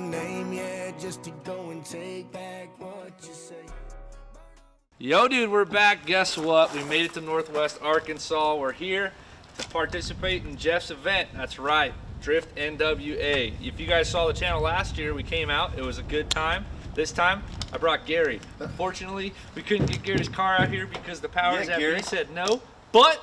name, yeah, just to go and take back what you say. Yo, dude, we're back. Guess what? We made it to Northwest Arkansas. We're here to participate in Jeff's event. That's right, Drift NWA. If you guys saw the channel last year, we came out. It was a good time. This time, I brought Gary. Unfortunately, we couldn't get Gary's car out here because the powers that be said no. But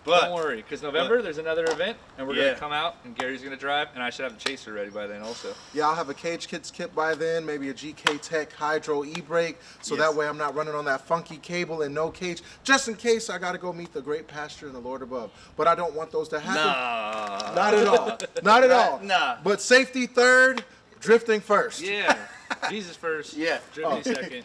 don't worry, because November there's another event, and we're gonna come out, and Gary's gonna drive, and I should have the chaser ready by then also. Yeah, I'll have a cage kits kit by then, maybe a GK Tech Hydro e-brake, so that way I'm not running on that funky cable and no cage, just in case I gotta go meet the great pasture and the Lord above. But I don't want those to happen. Nah. Not at all. Not at all. Nah. But safety third, drifting first. Yeah. Jesus first. Yeah. Drifting second.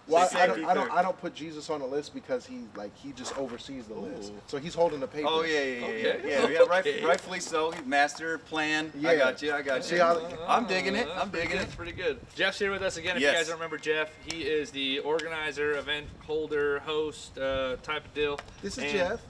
Well, I don't put Jesus on the list because he just oversees the list, so he's holding the paper. Oh yeah. Rightfully so. He's master plan. Yeah. I got you. See I'm digging it. I'm digging it. It's pretty good. Jeff's here with us again. If you guys don't remember Jeff, he is the organizer, event holder, host, type of deal. This is Jeff.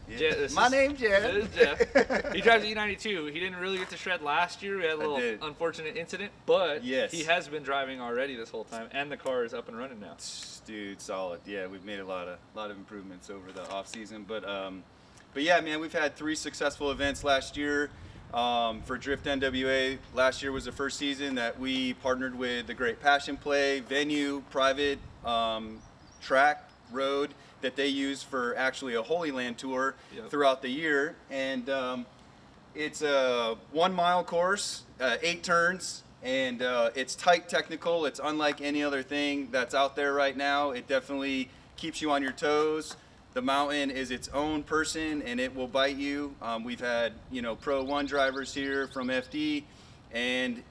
My name's Jeff. This is Jeff. He drives the E92. He didn't really get to shred last year. We had a little unfortunate incident, but he has been driving already this whole time, and the car is up and running now. Dude, solid. Yeah, we've made a lot of improvements over the off season, but yeah, man, we've had 3 successful events last year for Drift NWA. Last year was the first season that we partnered with the Great Passion Play venue, private track road that they use for actually a Holy Land tour throughout the year, and it's a 1 mile course, 8 turns. And it's tight technical. It's unlike any other thing that's out there right now. It definitely keeps you on your toes. The mountain is its own person, and it will bite you. We've had, Pro 1 drivers here from FD, and,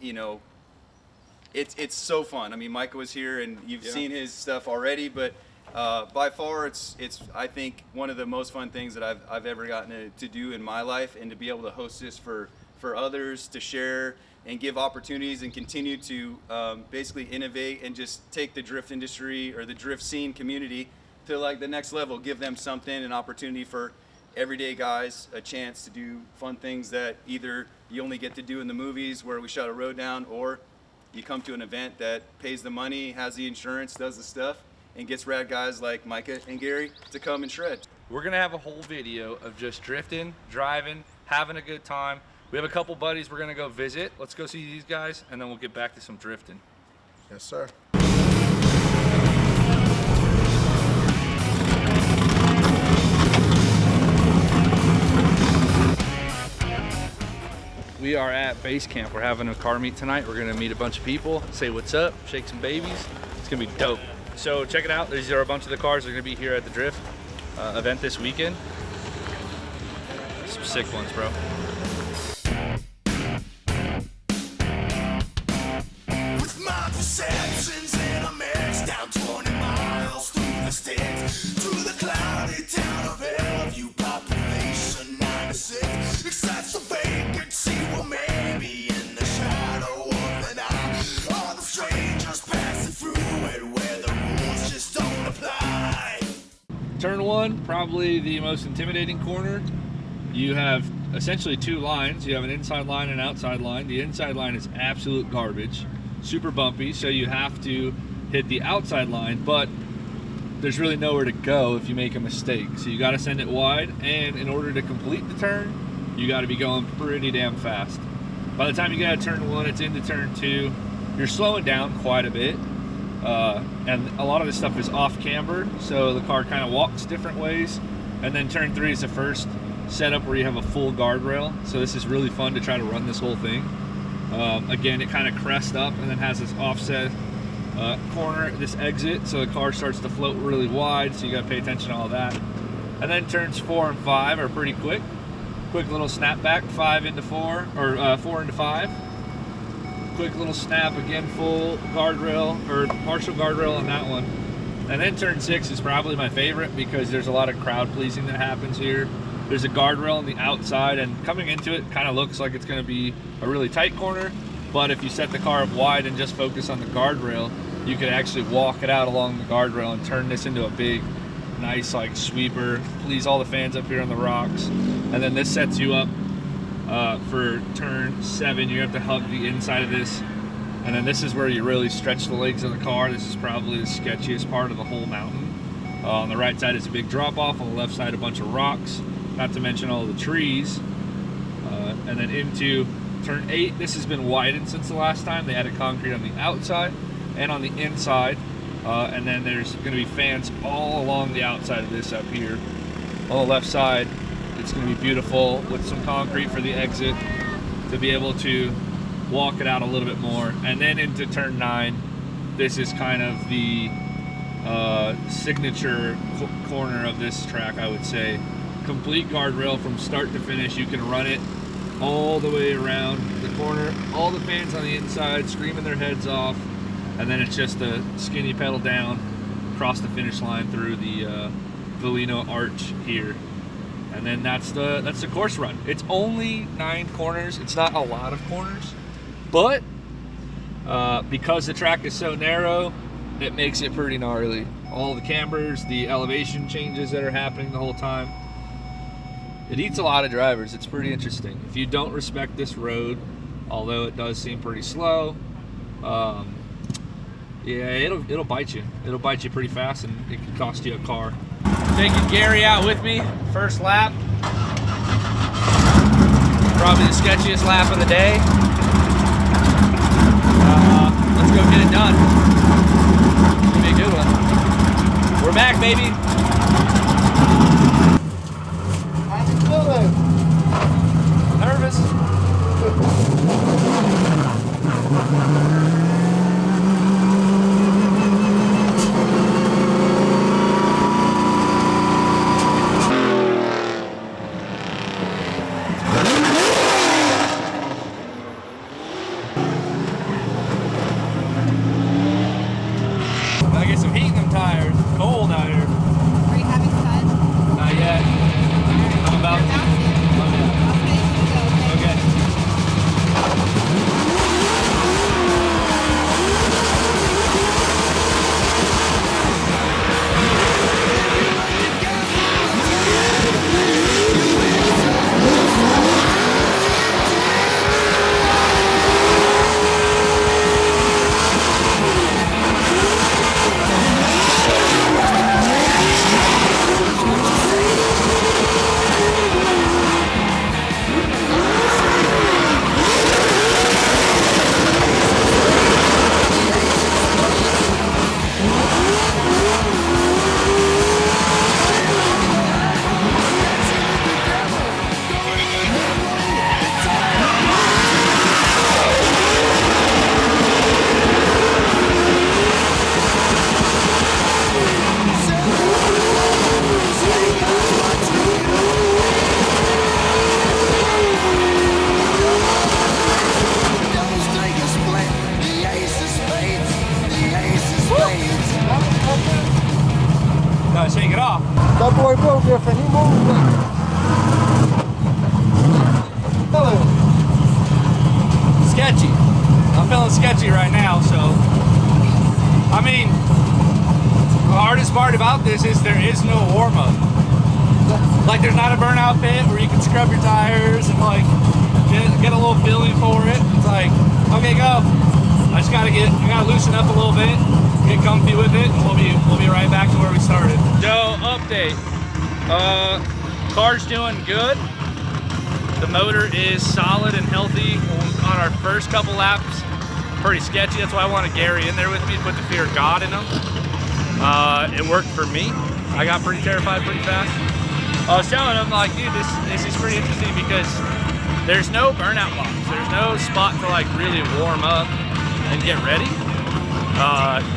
it's so fun. I mean, Micah was here, and you've seen his stuff already, but by far, it's I think, one of the most fun things that I've ever gotten to do in my life, and to be able to host this for others to share and give opportunities and continue to basically innovate and just take the drift industry or the drift scene community to like the next level. Give them something, an opportunity for everyday guys, a chance to do fun things that either you only get to do in the movies where we shut a road down, or you come to an event that pays the money, has the insurance, does the stuff, and gets rad guys like Micah and Gary to come and shred. We're gonna have a whole video of just drifting, driving, having a good time. We have a couple buddies we're gonna go visit. Let's go see these guys, and then we'll get back to some drifting. Yes, sir. We are at base camp. We're having a car meet tonight. We're gonna meet a bunch of people, say what's up, shake some babies. It's gonna be dope. So check it out. These are a bunch of the cars that are gonna be here at the Drift event this weekend. Some sick ones, bro. Perceptions in a mix, down 20 miles through the sticks to the cloudy town of Hellview, population 96. Excites the vacancy, well maybe in the shadow of an eye. All the strangers passing through it where the rules just don't apply. Turn 1, probably the most intimidating corner. You have essentially 2 lines. You have an inside line and an outside line. The inside line is absolute garbage. Super bumpy, so you have to hit the outside line, but there's really nowhere to go if you make a mistake. So you got to send it wide, and in order to complete the turn, you got to be going pretty damn fast. By the time you get to turn 1, it's into turn 2. You're slowing down quite a bit, and a lot of this stuff is off camber, so the car kind of walks different ways. And then turn 3 is the first setup where you have a full guardrail, so this is really fun to try to run this whole thing. Again, it kind of crests up and then has this offset corner, this exit, so the car starts to float really wide, so you got to pay attention to all that. And then turns 4 and 5 are pretty quick. Quick little snapback, 5 into 4, or 4 into 5. Quick little snap, again, full guardrail, or partial guardrail on that one. And then turn 6 is probably my favorite because there's a lot of crowd pleasing that happens here. There's a guardrail on the outside, and coming into it kind of looks like it's going to be a really tight corner, but if you set the car up wide and just focus on the guardrail, you could actually walk it out along the guardrail and turn this into a big, nice like sweeper, please all the fans up here on the rocks. And then this sets you up for turn 7. You have to hug the inside of this And then this is where you really stretch the legs of the car. This is probably the sketchiest part of the whole mountain. On the right side is a big drop off, on the left side a bunch of rocks, not to mention all the trees. And then into turn 8, this has been widened since the last time. They added concrete on the outside and on the inside. And then there's going to be fans all along the outside of this up here. On the left side, it's going to be beautiful with some concrete for the exit to be able to walk it out a little bit more. And then into turn 9, this is kind of the signature corner of this track, I would say. Complete guardrail from start to finish. You can run it all the way around the corner. All the fans on the inside screaming their heads off. And then it's just a skinny pedal down across the finish line through the Valino arch here. And then that's the course run. It's only 9 corners. It's not a lot of corners, but because the track is so narrow, it makes it pretty gnarly. All the cambers, the elevation changes that are happening the whole time. It eats a lot of drivers. It's pretty interesting. If you don't respect this road, although it does seem pretty slow, yeah, it'll bite you. It'll bite you pretty fast, and it can cost you a car. Taking Gary out with me, first lap. Probably the sketchiest lap of the day. Let's go get it done. It's gonna be a good one. We're back, baby. How you feeling? Nervous. Gotta get some heat in them tires. It's cold out here. Are you having fun? Not yet. I'm about to. Okay. No, shake it off. That boy built different. He moved different. Sketchy. I'm feeling sketchy right now, so. I mean, the hardest part about this is there is no warm-up. Like, there's not a burnout pit where you can scrub your tires and, like, get a little feeling for it. It's like, okay, go. I gotta loosen up a little bit, get comfy with it, and we'll be right back to where we started. So, update. Car's doing good. The motor is solid and healthy. On our first couple laps, pretty sketchy. That's why I wanted Gary in there with me to put the fear of God in him. It worked for me. I got pretty terrified pretty fast. I was telling him, like, dude, this is pretty interesting because there's no burnout box. There's no spot to, like, really warm up and get ready.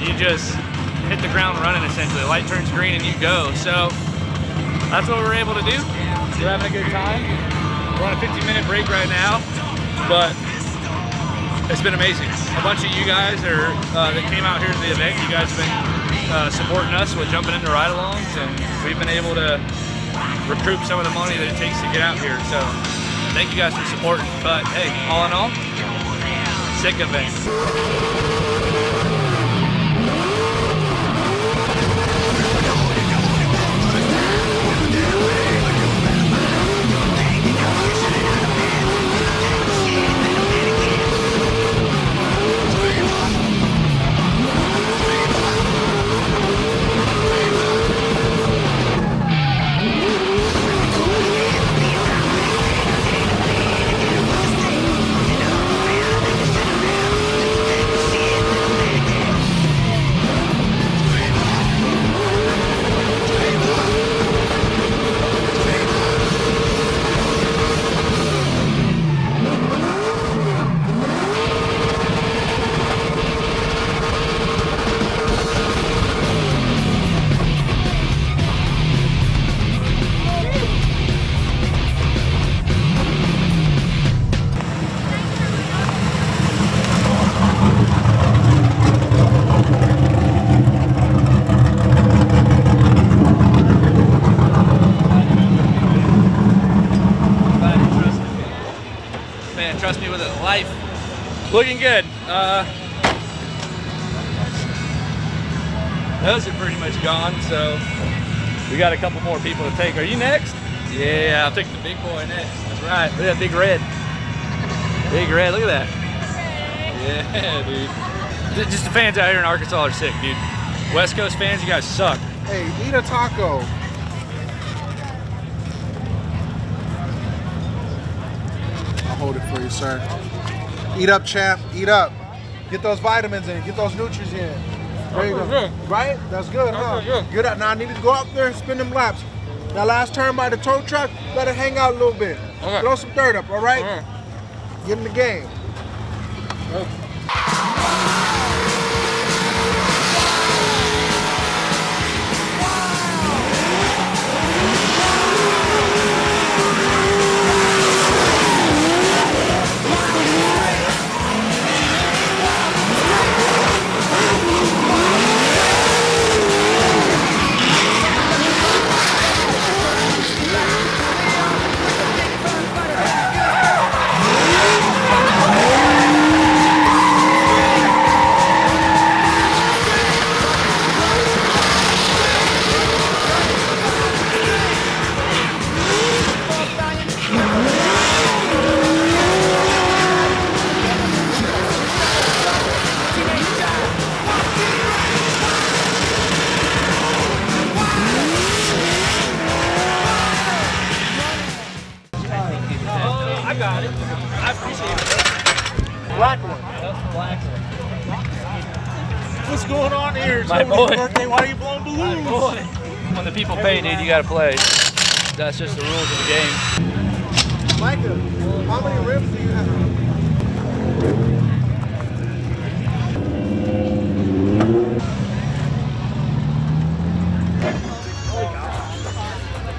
You just hit the ground running, essentially. The light turns green and you go. So that's what we're able to do. We're having a good time. We're on a 15-minute break right now, but it's been amazing. A bunch of you guys that came out here to the event, you guys have been supporting us with jumping into ride-alongs, and we've been able to recoup some of the money that it takes to get out here. So thank you guys for supporting. But hey, all in all, sick event. Looking good. Those are pretty much gone, so we got a couple more people to take. Are you next? Yeah, I'll take the big boy next. That's right. Look at that big red. Big red, look at that. Yeah, dude. Just the fans out here in Arkansas are sick, dude. West Coast fans, you guys suck. Hey, eat a taco. I'll hold it for you, sir. Eat up, champ. Eat up. Get those vitamins in. Get those nutrients in. There you go. Right? That's good, huh? Good. Now I need to go up there and spin them laps. That last turn by the tow truck, let it hang out a little bit. Okay. Throw some dirt up, all right? Okay. Get in the game. I got it. I appreciate it. Black one. That's the black one. What's going on here? It's My nobody's boy. birthday. Why are you blowing balloons? When the people pay, dude, you gotta play. That's just the rules of the game. Micah, how many rims do you have?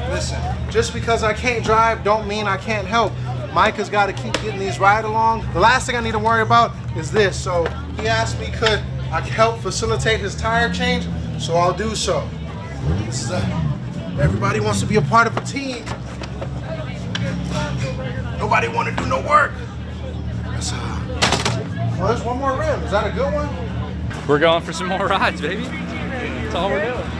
Listen, just because I can't drive don't mean I can't help. Micah's got to keep getting these ride-along. The last thing I need to worry about is this. So he asked me could I help facilitate his tire change, so I'll do so. This is everybody wants to be a part of a team. Nobody want to do no work. Well, there's one more rim. Is that a good one? We're going for some more rides, baby. That's all we're doing.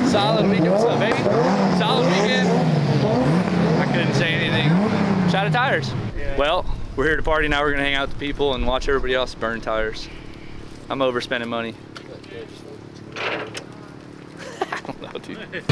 Solid weekend. What's up, baby? Solid weekend. I couldn't say anything. Shot of tires. Yeah. Well, we're here to party now. We're gonna hang out with the people and watch everybody else burn tires. I'm overspending money. I don't know, dude.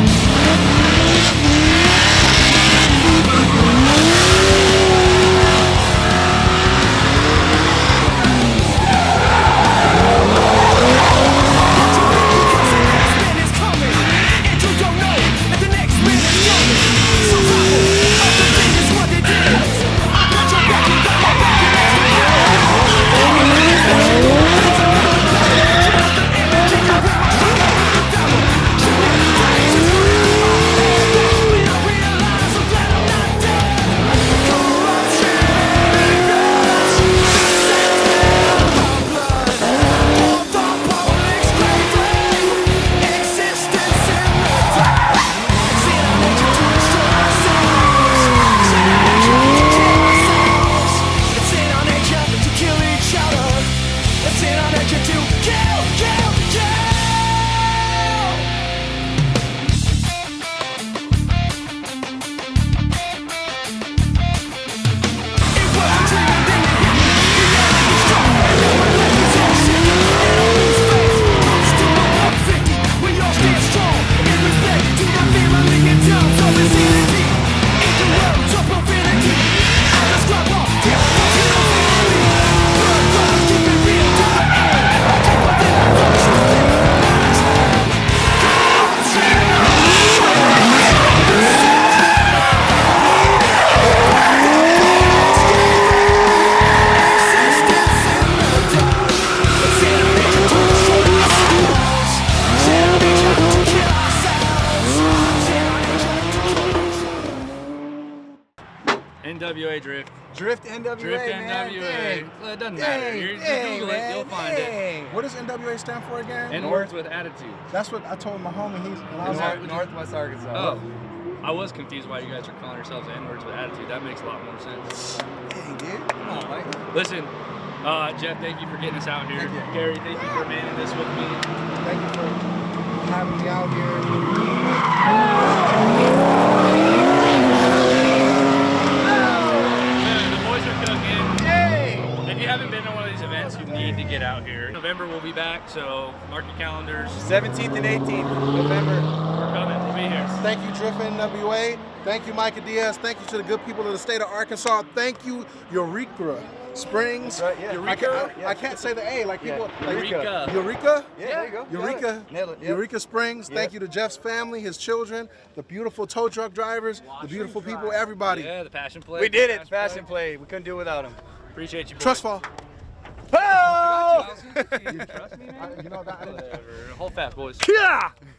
NWA Drift. Drift NWA, Drift man. NWA. Dang. Well, it doesn't matter. You Google it, you'll find it. What does NWA stand for again? And words with attitude. That's what I told my homie. And I was like, Northwest Arkansas. Oh, I was confused why you guys are calling yourselves N-words with attitude. That makes a lot more sense. Dang, dude. Come on, Mike. Listen, Jeff, thank you for getting us out here. Thank you. Gary, thank you for manning this with me. thank you for having me out here. The boys are cooking. Yay! If you haven't been to one of these events, you need to get out here. November we'll be back, so mark your calendars. 17th and 18th November. We're coming. We'll be here. Thank you, Drift NWA. Thank you, Micah Diaz. Thank you to the good people of the state of Arkansas. Thank you, Eureka Springs. That's right, yeah. I can't say the A like people. Like, Eureka. Eureka? Yeah, there you go. Eureka. Nailed it. Yep. Eureka Springs. Yep. Thank you to Jeff's family, his children, the beautiful tow truck drivers, the beautiful people, everybody. Yeah, the passion play. We did it. Passion play. We couldn't do it without him. Appreciate you, boys. Trust fall. Oh! You trust me, man? You know that. Whatever. Hold fast, boys. Yeah!